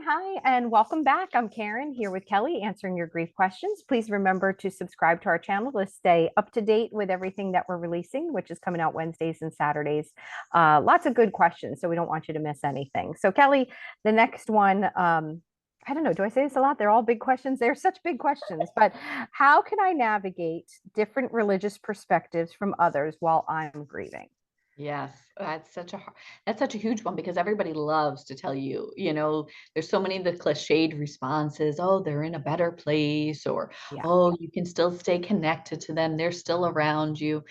Hi, and welcome back. I'm Karen here with Kelly answering your grief questions. Please remember to subscribe to our channel to stay up to date with everything that we're releasing, which is coming out Wednesdays and Saturdays. Lots of good questions, so we don't want you to miss anything. So, Kelly, the next one, I don't know, do I say this a lot? They're all big questions. They're such big questions, but how can I navigate different religious perspectives from others while I'm grieving? Yes, that's such a huge one because everybody loves to tell you, there's so many of the cliched responses, oh, they're in a better place, or Yeah. oh, you can still stay connected to them, they're still around you.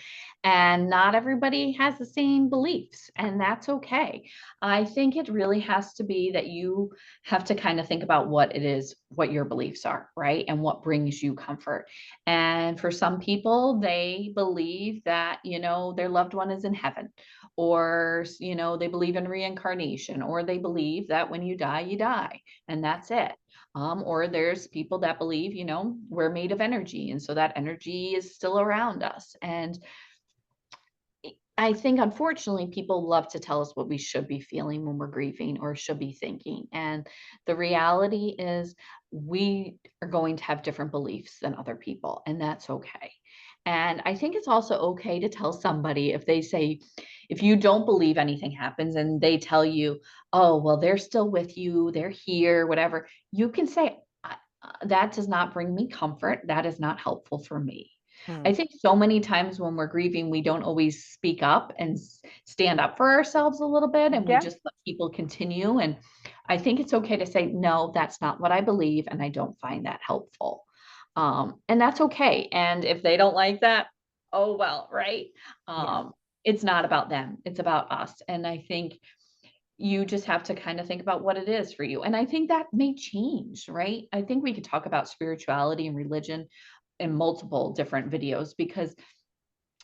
And not everybody has the same beliefs, and that's okay. I think it really has to be that you have to kind of think about what it is, what your beliefs are, right? And what brings you comfort. And for some people, they believe that, their loved one is in heaven, or, they believe in reincarnation, or they believe that when you die, and that's it. Or there's people that believe, we're made of energy, and so that energy is still around us. And I think, unfortunately, people love to tell us what we should be feeling when we're grieving or should be thinking. And the reality is, we are going to have different beliefs than other people, and that's okay. And I think it's also okay to tell somebody if they say, if you don't believe anything happens and they tell you, oh, well, they're still with you, they're here, whatever, you can say, that does not bring me comfort. That is not helpful for me. Hmm. I think so many times when we're grieving, we don't always speak up and stand up for ourselves a little bit, and we Yeah. just let people continue. And I think it's okay to say, no, that's not what I believe, and I don't find that helpful. And that's okay. And if they don't like that, oh well, right? Yeah. It's not about them, it's about us. And I think you just have to kind of think about what it is for you. And I think that may change, right? I think we could talk about spirituality and religion in multiple different videos because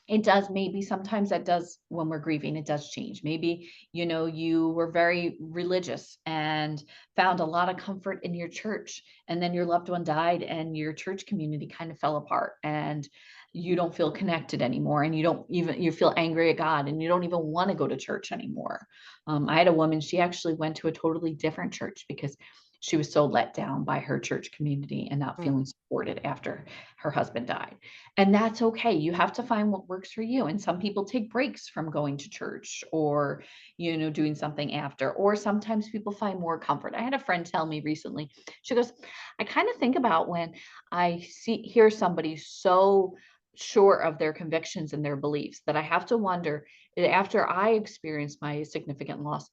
it does, maybe sometimes that does, when we're grieving, it does change. Maybe, you were very religious and found a lot of comfort in your church, and then your loved one died and your church community kind of fell apart, and you don't feel connected anymore, and you feel angry at God, and you don't even want to go to church anymore. I had a woman, she actually went to a totally different church because she was so let down by her church community and not Hmm. feeling supported after her husband died. And that's okay. You have to find what works for you. And some people take breaks from going to church or, doing something after, or sometimes people find more comfort. I had a friend tell me recently, she goes, I kind of think about when hear somebody so sure of their convictions and their beliefs that I have to wonder, after I experienced my significant loss,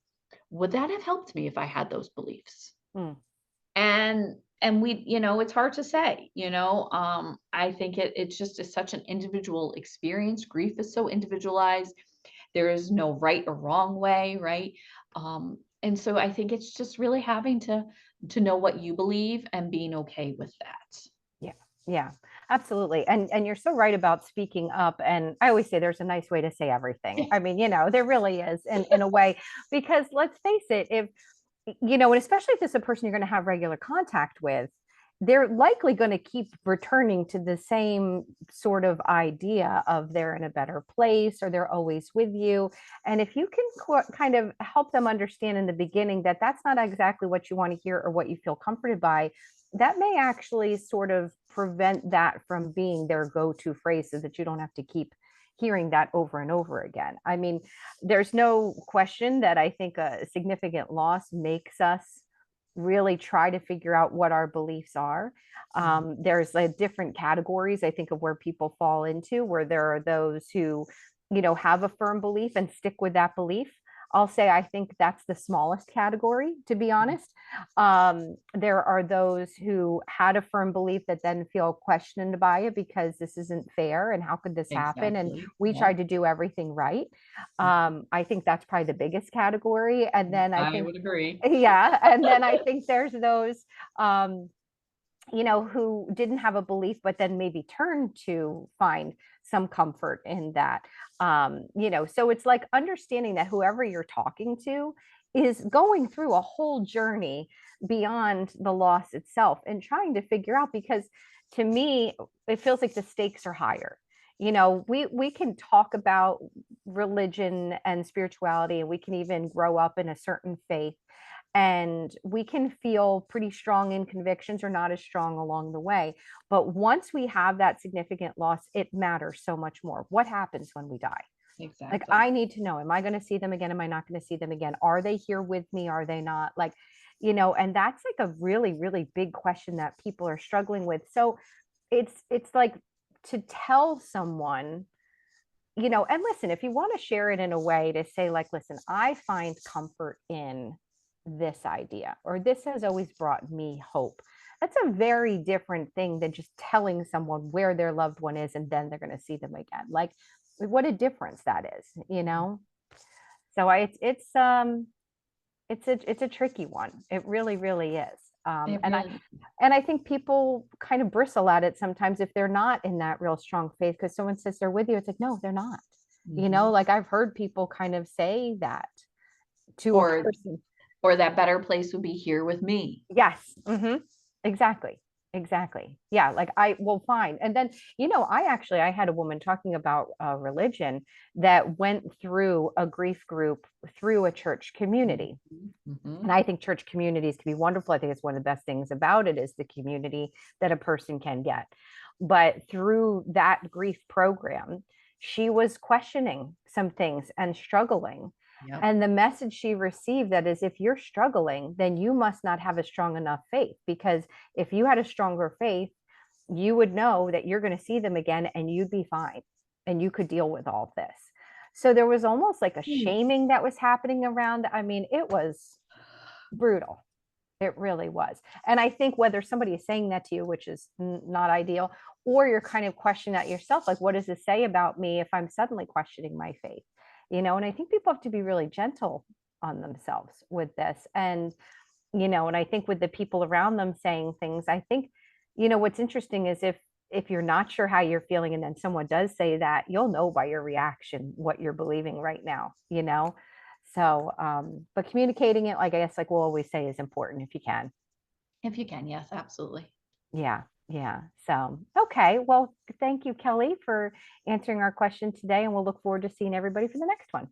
would that have helped me if I had those beliefs? Hmm. And we, it's hard to say, I think it's just is such an individual experience. Grief is so individualized. There is no right or wrong way, right? And so I think it's just really having to know what you believe and being okay with that. Yeah, yeah, absolutely. And you're so right about speaking up. And I always say there's a nice way to say everything. I mean, there really is in a way, because let's face it, if and especially if it's a person you're going to have regular contact with, they're likely going to keep returning to the same sort of idea of they're in a better place or they're always with you. And if you can kind of help them understand in the beginning that that's not exactly what you want to hear or what you feel comforted by, that may actually sort of prevent that from being their go-to phrase so that you don't have to keep hearing that over and over again. I mean, there's no question that I think a significant loss makes us really try to figure out what our beliefs are. Mhm. There's like different categories, I think, of where people fall into, where there are those who, have a firm belief and stick with that belief. I'll say I think that's the smallest category, to be honest. There are those who had a firm belief that then feel questioned by it because this isn't fair and how could this happen? And Exactly. we Yeah. tried to do everything right. I think that's probably the biggest category. And then I I think, would agree. yeah, and then I think there's those um who didn't have a belief, but then maybe turned to find some comfort in that. So it's like understanding that whoever you're talking to is going through a whole journey beyond the loss itself and trying to figure out, because to me, it feels like the stakes are higher. We can talk about religion and spirituality, and we can even grow up in a certain faith, And we can feel pretty strong in convictions or not as strong along the way. But once we have that significant loss, it matters so much more. What happens when we die? Like, Exactly. I need to know, am I going to see them again? Am I not going to see them again? Are they here with me? Are they not? Like, and that's like a really, really big question that people are struggling with. So it's like, to tell someone, and listen, if you want to share it in a way to say, like, listen, I find comfort in this idea, or this has always brought me hope. That's a very different thing than just telling someone where their loved one is and then they're going to see them again. Like, what a difference that is. So it's a tricky one. It really, really is. It And I really, and I think people kind of bristle at it sometimes if they're not in that real strong faith, because someone says they're with you. It's like, no, they're not. mhm. Like, I've heard people kind of say that to a Or person. or that better place would be here with me. Yes. Exactly. Exactly. Yeah. Like, I will fine. And then, I had a woman talking about religion that went through a grief group through a church community. Mhm, And mhm. I think church communities can be wonderful. I think it's one of the best things about it is the community that a person can get. But through that grief program, she was questioning some things and struggling. Yep. And the message she received, that is, if you're struggling, then you must not have a strong enough faith, because if you had a stronger faith, you would know that you're going to see them again and you'd be fine and you could deal with all of this. So there was almost like a Hmm. shaming that was happening around. I mean, it was brutal. It really was. And I think whether somebody is saying that to you, which is not ideal, or you're kind of questioning that yourself, like, what does this say about me if I'm suddenly questioning my faith? And I think people have to be really gentle on themselves with this. And I think with the people around them saying things, I think, what's interesting is if you're not sure how you're feeling and then someone does say that, you'll know by your reaction what you're believing right now. So, but communicating it, like, I guess, like we'll always say, is important if you can. If you can, yes, absolutely. Yeah. Yeah. So, okay. Well, thank you, Kelly, for answering our question today. And we'll look forward to seeing everybody for the next one.